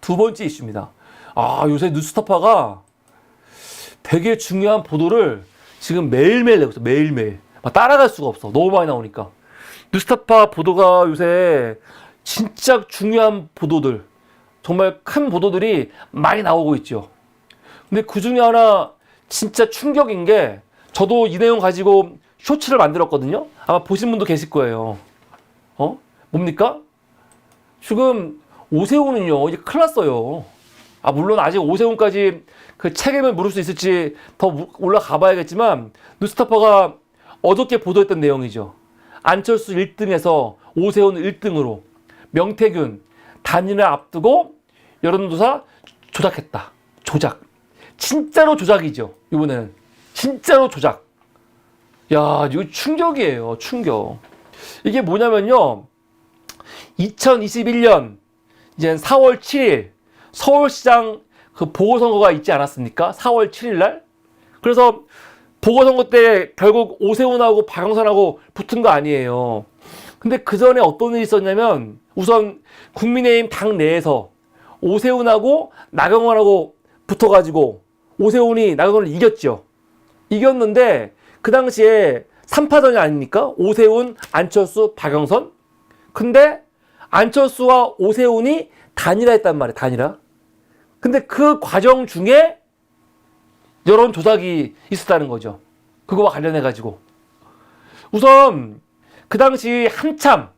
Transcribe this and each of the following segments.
두 번째 이슈입니다. 요새 뉴스타파가 되게 중요한 보도를 지금 매일매일 내고 있어. 매일매일. 막 따라갈 수가 없어. 너무 많이 나오니까. 뉴스타파 보도가 요새 진짜 중요한 보도들, 정말 큰 보도들이 많이 나오고 있죠. 근데 그 중에 하나 진짜 충격인 게, 저도 이 내용 가지고 쇼츠를 만들었거든요. 아마 보신 분도 계실 거예요. 뭡니까? 지금 오세훈은요, 이제 큰일 났어요. 물론 아직 오세훈까지 그 책임을 물을 수 있을지 더 올라가 봐야겠지만, 뉴스타파가 어저께 보도했던 내용이죠. 안철수 1등에서 오세훈 1등으로 명태균 단일을 앞두고 여론조사 조작했다. 조작. 진짜로 조작이죠. 이번에는 진짜로 조작. 야, 이거 충격이에요. 충격. 이게 뭐냐면요, 2021년 이제 4월 7일 서울시장 그 보궐선거가 있지 않았습니까? 4월 7일 날. 그래서 보궐선거 때 결국 오세훈하고 박영선하고 붙은 거 아니에요. 근데 그 전에 어떤 일이 있었냐면, 우선 국민의힘 당 내에서 오세훈하고 나경원하고 붙어가지고 오세훈이 나경원을 이겼죠. 이겼는데 그 당시에 3파전이 아닙니까? 오세훈, 안철수, 박영선. 근데 안철수와 오세훈이 단일화했단 말이에요. 단일화. 근데 그 과정 중에 여론 조작이 있었다는 거죠. 그거와 관련해가지고. 우선 그 당시 한참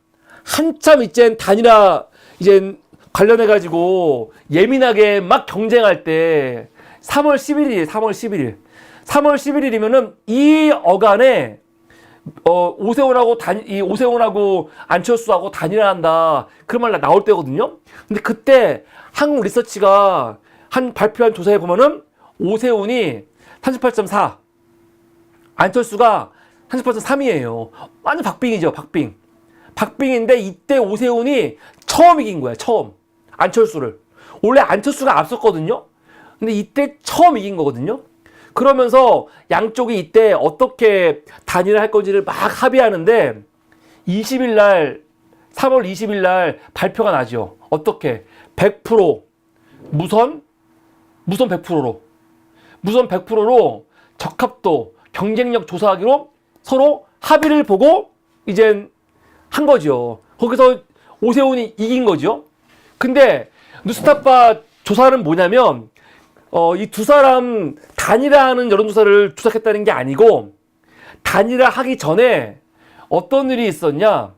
이제 단일화 이제 관련해가지고 예민하게 막 경쟁할 때 3월 11일이에요. 3월 11일. 3월 11일이면은 이 어간에 오세훈하고 안철수하고 단일화한다, 그런 말 나올 때거든요. 근데 그때 한국 리서치가 발표한 조사에 보면은 오세훈이 38.4, 안철수가 38.3이에요. 완전 박빙이죠. 박빙인데 이때 오세훈이 처음 이긴 거야. 처음. 안철수를. 원래 안철수가 앞섰거든요. 근데 이때 처음 이긴 거거든요. 그러면서 양쪽이 이때 어떻게 단일화 할 건지를 막 합의하는데 20일 날, 3월 20일 날 발표가 나죠. 어떻게? 100% 무선 100%로. 무선 100%로 적합도, 경쟁력 조사하기로 서로 합의를 보고 이제 한 거죠. 거기서 오세훈이 이긴 거죠. 근데 뉴스타파 조사는 뭐냐면, 이 두 사람 단일화하는 여론조사를 조작했다는 게 아니고, 단일화 하기 전에 어떤 일이 있었냐.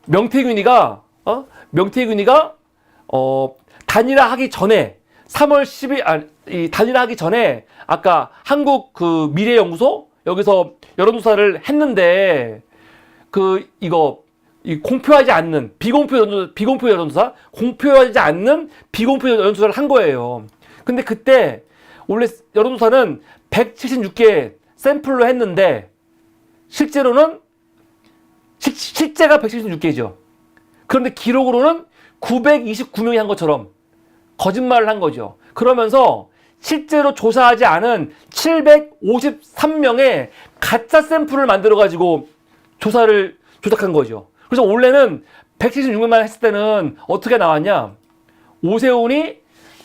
명태균이가 단일화 하기 전에 3월 10일, 단일화 하기 전에 아까 한국 그 미래연구소 여기서 여론조사를 했는데, 공표하지 않는 비공표 여론조사, 공표하지 않는 비공표 여론조사를 한 거예요. 근데 그때 원래 여론조사는 176개 샘플로 했는데 실제가 176개죠. 그런데 기록으로는 929명이 한 것처럼 거짓말을 한 거죠. 그러면서 실제로 조사하지 않은 753명의 가짜 샘플을 만들어가지고 조작한 거죠. 그래서 원래는 176명만 했을 때는 어떻게 나왔냐? 오세훈이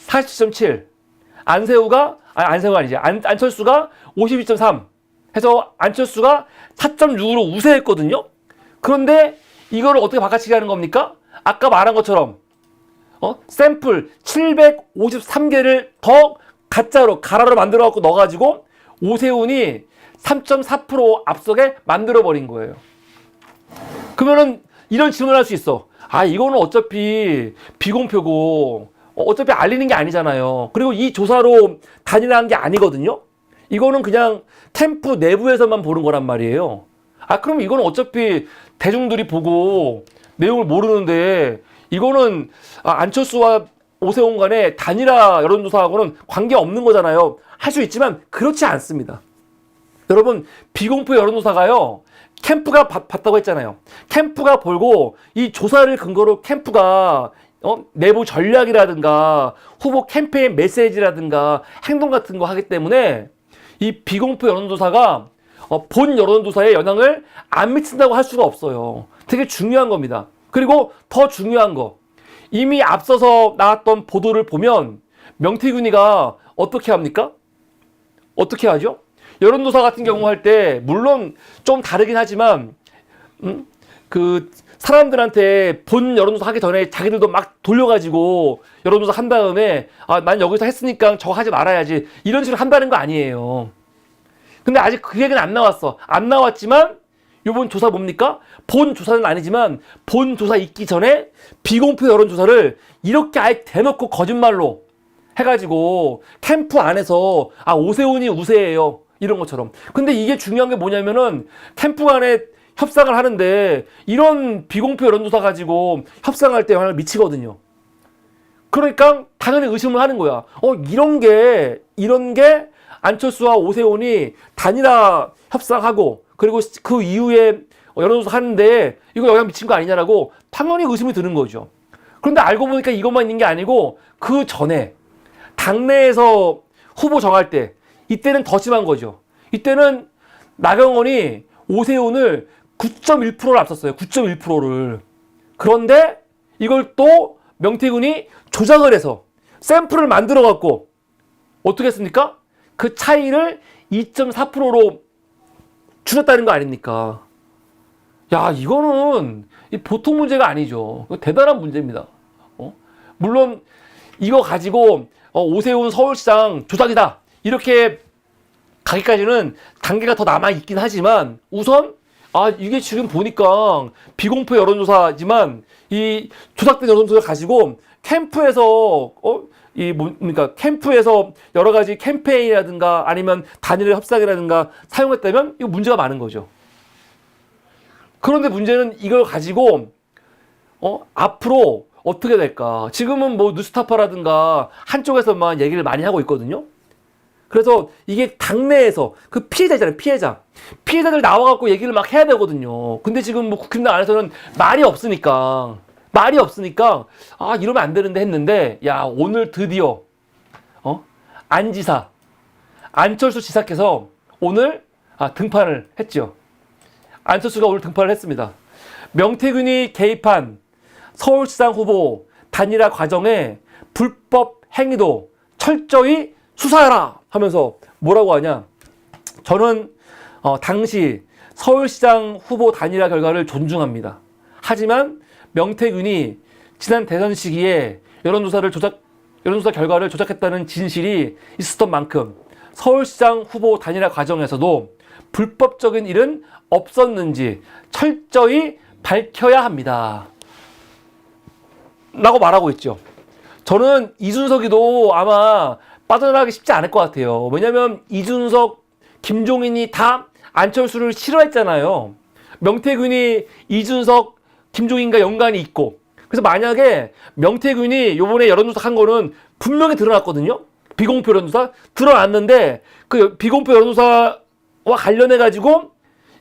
47.7, 안철수가 52.3 해서 안철수가 4.6으로 우세했거든요. 그런데 이거를 어떻게 바꿔치기 하는 겁니까? 아까 말한 것처럼 샘플 753개를 더 가짜로 가라로 만들어 갖고 넣어가지고 오세훈이 3.4% 앞서게 만들어 버린 거예요. 그러면은 이런 질문을 할 수 있어. 이거는 어차피 비공표고 어차피 알리는 게 아니잖아요. 그리고 이 조사로 단일화한 게 아니거든요. 이거는 그냥 캠프 내부에서만 보는 거란 말이에요. 그럼 이거는 어차피 대중들이 보고 내용을 모르는데, 이거는 안철수와 오세훈 간의 단일화 여론조사하고는 관계없는 거잖아요. 할 수 있지만 그렇지 않습니다. 여러분, 비공표 여론조사가요, 캠프가 봤다고 했잖아요. 캠프가 보고 이 조사를 근거로 캠프가 내부 전략이라든가 후보 캠페인 메시지라든가 행동 같은 거 하기 때문에 이 비공표 여론조사가 본 여론조사에 영향을 안 미친다고 할 수가 없어요. 되게 중요한 겁니다. 그리고 더 중요한 거, 이미 앞서서 나왔던 보도를 보면 명태균이가 어떻게 합니까? 어떻게 하죠? 여론조사 같은 경우 할 때 물론 좀 다르긴 하지만 그 사람들한테 본 여론조사 하기 전에 자기들도 막 돌려가지고 여론조사 한 다음에 난 여기서 했으니까 저거 하지 말아야지 이런 식으로 한다는 거 아니에요. 근데 아직 그 얘기는 안 나왔어. 안 나왔지만 요번 조사 뭡니까? 본 조사는 아니지만 본 조사 있기 전에 비공표 여론조사를 이렇게 아예 대놓고 거짓말로 해가지고 캠프 안에서 오세훈이 우세해요 이런 것처럼. 근데 이게 중요한 게 뭐냐면은 캠프 간에 협상을 하는데 이런 비공표 여론조사 가지고 협상할 때 영향을 미치거든요. 그러니까 당연히 의심을 하는 거야. 이런 게 안철수와 오세훈이 단일화 협상하고 그리고 그 이후에 여론조사 하는데 이거 영향 미친 거 아니냐라고 당연히 의심이 드는 거죠. 그런데 알고 보니까 이것만 있는 게 아니고 그 전에 당내에서 후보 정할 때 이때는 더 심한 거죠. 이때는 나경원이 오세훈을 9.1%를 앞섰어요. 9.1%를. 그런데 이걸 또 명태균이 조작을 해서 샘플을 만들어 갖고 어떻게 했습니까? 그 차이를 2.4%로 줄였다는 거 아닙니까? 야, 이거는 보통 문제가 아니죠. 대단한 문제입니다. 물론 이거 가지고 오세훈 서울시장 조작이다 이렇게 가기까지는 단계가 더 남아 있긴 하지만 우선 이게 지금 보니까 비공표 여론조사지만 이 조작된 여론조사 가지고 캠프에서 캠프에서 여러 가지 캠페인이라든가 아니면 단일화 협상이라든가 사용했다면 이거 문제가 많은 거죠. 그런데 문제는 이걸 가지고 앞으로 어떻게 될까? 지금은 뭐 뉴스타파라든가 한쪽에서만 얘기를 많이 하고 있거든요. 그래서 이게 당내에서 그 피해자잖아요, 피해자. 피해자들 나와갖고 얘기를 막 해야 되거든요. 근데 지금 뭐 국힘당 안에서는 말이 없으니까 이러면 안 되는데 했는데, 야, 오늘 드디어, 안 지사, 안철수 지사께서 오늘, 등판을 했죠. 안철수가 오늘 등판을 했습니다. 명태균이 개입한 서울시장 후보 단일화 과정에 불법 행위도 철저히 수사하라 하면서 뭐라고 하냐. 저는 당시 서울시장 후보 단일화 결과를 존중합니다. 하지만 명태균이 지난 대선 시기에 여론조사 결과를 조작했다는 진실이 있었던 만큼 서울시장 후보 단일화 과정에서도 불법적인 일은 없었는지 철저히 밝혀야 합니다. 라고 말하고 있죠. 저는 이준석이도 아마 빠져나가기 쉽지 않을 것 같아요. 왜냐면 이준석, 김종인이 다 안철수를 싫어했잖아요. 명태균이 이준석, 김종인과 연관이 있고, 그래서 만약에 명태균이 요번에 여론조사 한 거는 분명히 드러났거든요. 비공표 여론조사 드러났는데 그 비공표 여론조사와 관련해가지고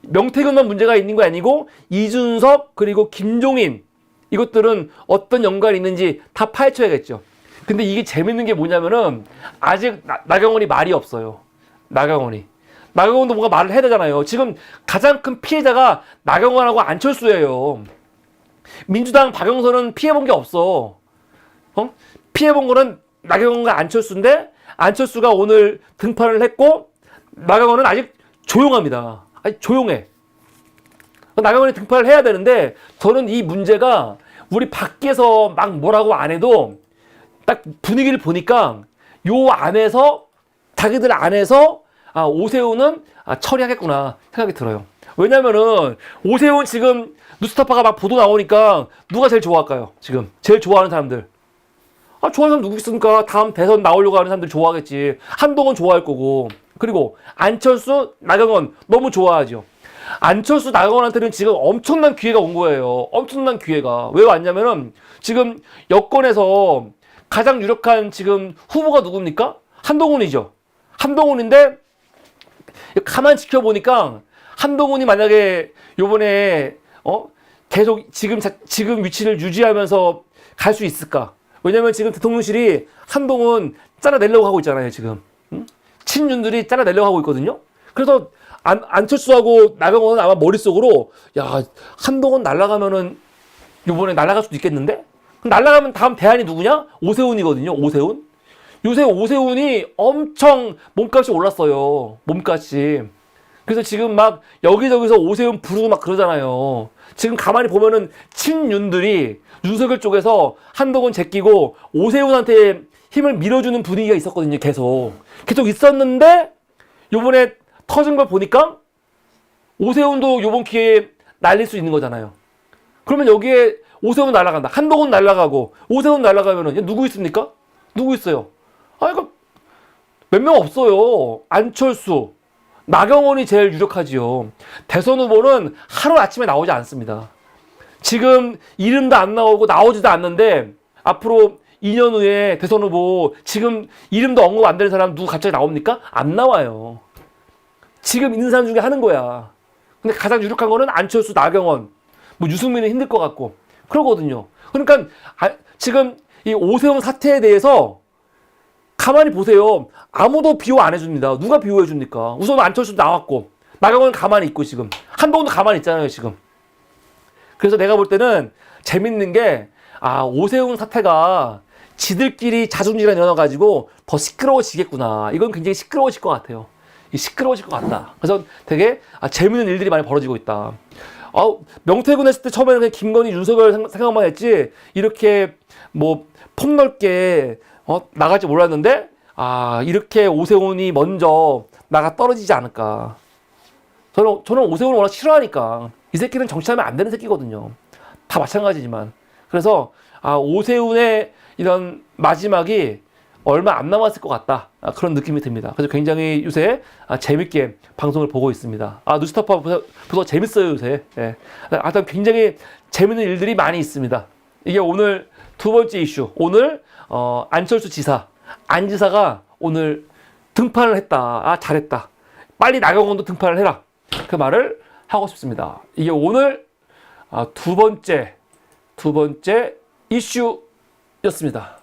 명태균만 문제가 있는 게 아니고 이준석 그리고 김종인 이것들은 어떤 연관이 있는지 다 파헤쳐야겠죠. 근데 이게 재밌는 게 뭐냐면은 아직 나경원이 말이 없어요. 나경원도 뭔가 말을 해야 되잖아요. 지금 가장 큰 피해자가 나경원하고 안철수예요. 민주당 박영선은 피해본 게 없어. 피해본 거는 나경원과 안철수인데 안철수가 오늘 등판을 했고 나경원은 아직 조용합니다. 아직 조용해. 나경원이 등판을 해야 되는데 저는 이 문제가 우리 밖에서 막 뭐라고 안 해도 딱 분위기를 보니까 요 안에서 자기들 안에서 오세훈은 처리하겠구나 생각이 들어요. 왜냐면은 오세훈 지금 뉴스타파가 막 보도 나오니까 누가 제일 좋아할까요? 지금 제일 좋아하는 사람들. 좋아하는 사람 누구 있습니까? 다음 대선 나오려고 하는 사람들 좋아하겠지. 한동훈 좋아할 거고. 그리고 안철수, 나경원 너무 좋아하죠. 안철수, 나경원한테는 지금 엄청난 기회가 온 거예요. 엄청난 기회가. 왜 왔냐면은 지금 여권에서 가장 유력한 지금 후보가 누굽니까? 한동훈이죠. 한동훈인데 가만 지켜보니까 한동훈이 만약에 요번에 계속 지금 위치를 유지하면서 갈 수 있을까? 왜냐면 지금 대통령실이 한동훈 잘라내려고 하고 있잖아요, 지금. 친윤들이 잘라내려고 하고 있거든요. 그래서 안철수하고 나경원은 아마 머릿속으로 야, 한동훈 날아가면은 요번에 날아갈 수도 있겠는데? 날아가면 다음 대안이 누구냐? 오세훈이거든요. 오세훈. 요새 오세훈이 엄청 몸값이 올랐어요. 몸값이. 그래서 지금 막 여기저기서 오세훈 부르고 막 그러잖아요. 지금 가만히 보면은 친윤들이 윤석열 쪽에서 한동훈 제끼고 오세훈한테 힘을 밀어주는 분위기가 있었거든요. 계속 있었는데 요번에 터진 걸 보니까 오세훈도 요번 기회에 날릴 수 있는 거잖아요. 그러면 여기에 오세훈 날아간다. 한동훈 날아가고 오세훈 날아가면은 누구 있습니까? 누구 있어요? 아, 이거 몇 명 없어요. 안철수, 나경원이 제일 유력하지요. 대선 후보는 하루아침에 나오지 않습니다. 지금 이름도 안 나오고 나오지도 않는데 앞으로 2년 후에 대선 후보 지금 이름도 언급 안 되는 사람 누구 갑자기 나옵니까? 안 나와요. 지금 있는 사람 중에 하는 거야. 근데 가장 유력한 거는 안철수, 나경원, 뭐 유승민은 힘들 것 같고 그러거든요. 그러니까 지금 이 오세훈 사태에 대해서 가만히 보세요. 아무도 비호 안 해줍니다. 누가 비호해 줍니까? 우선 안철수도 나왔고 나경원은 가만히 있고 지금 한동훈도 가만히 있잖아요 지금. 그래서 내가 볼 때는 재밌는 게 오세훈 사태가 지들끼리 자존심이 일어나가지고 더 시끄러워지겠구나. 이건 굉장히 시끄러워질 것 같아요. 시끄러워질 것 같다. 그래서 되게 재밌는 일들이 많이 벌어지고 있다. 명태균 했을 때 처음에는 그냥 김건희, 윤석열 생각만 했지 이렇게 뭐 폭넓게 나갈지 몰랐는데 이렇게 오세훈이 먼저 나가 떨어지지 않을까. 저는 오세훈을 워낙 싫어하니까 이 새끼는 정치하면 안 되는 새끼거든요. 다 마찬가지지만. 그래서 오세훈의 이런 마지막이 얼마 안 남았을 것 같다. 그런 느낌이 듭니다. 그래서 굉장히 요새 재밌게 방송을 보고 있습니다. 뉴스타파 보서 재밌어요 요새. 예. 하여튼 굉장히 재밌는 일들이 많이 있습니다. 이게 오늘 두 번째 이슈. 오늘 안철수 지사, 안 지사가 오늘 등판을 했다. 잘했다. 빨리 나경원도 등판을 해라. 그 말을 하고 싶습니다. 이게 오늘 두 번째 이슈였습니다.